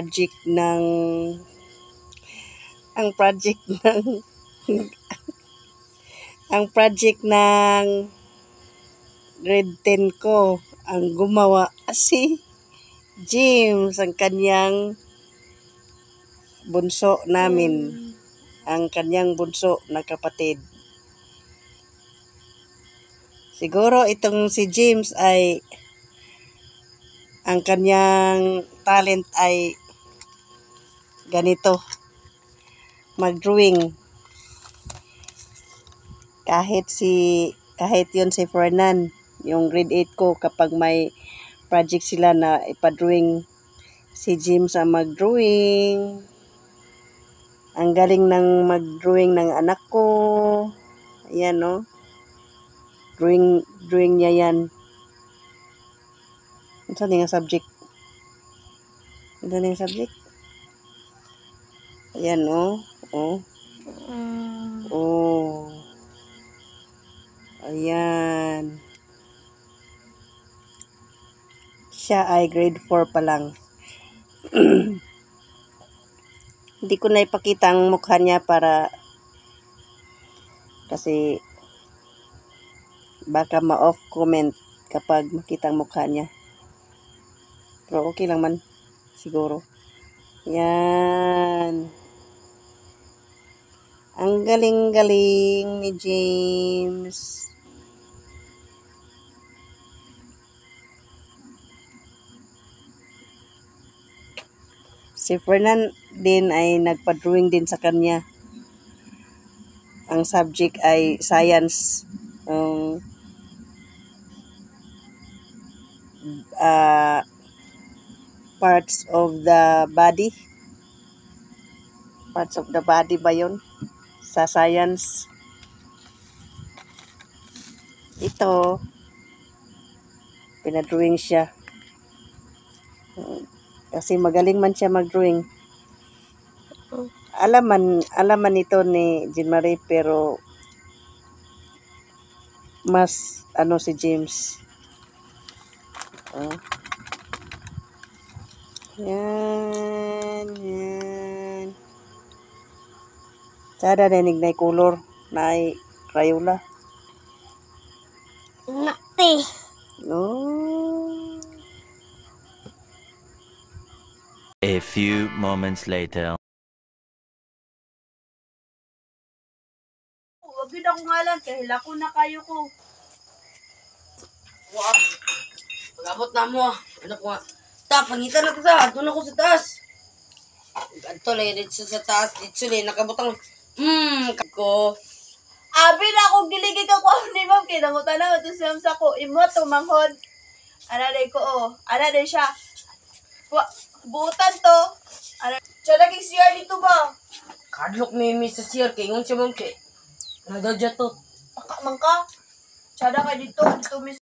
project ng ang project ng grade 10 ko, ang gumawa si James, ang kanyang bunso namin, ang kanyang bunso na kapatid. Siguro itong si James ay ang kanyang talent ay ganito, mag-drawing. Kahit yun si Fernan, yung grade 8 ko, kapag may project sila na ipa-drawing, si James ang mag-drawing. Ang galing ng mag-drawing ng anak ko. Ayan, no? Drawing niya yan. Ano nga subject? Ano nga subject? Ayan, no? Oh. Oh. Ayan. Siya ay grade 4 pa lang. Hindi ko na ipakita ang mukha niya kasi baka ma-off comment kapag makita ang mukha niya. Pero okay lang man siguro. Yan. Ang galing-galing ni James. Si Fernan din ay nagpa-drawing din sa kanya. Ang subject ay science. Parts of the body. Parts of the body ba yun? Sa science. Ito, pinadrawing siya. Kasi magaling man siya mag-drawing. Alaman ito ni Jean Marie, pero mas si James. Yan. Sada nanig na color na ay Crayola. Nati. Oh. A few moments later. Wag yun akong ngalan, kahil ako na kayo ko. Wow. Pag-abot na mo, anak ko nga. Pangitan na ko sa, doon ako sa taas. Ito lang, dito sa taas, dito lang, nakabutang, ko. Abi na akong giligig ako ni ma'am, kinamutan na, ito siyam sa ko, imot, tumanghod. Anaday ko, anaday siya. Buutan to. Siya naging CR dito ba? Kadlok mimi sa CR, kay ngun siya ma'am, kay nadadya to. Baka man ka. Siya na ka dito, miss.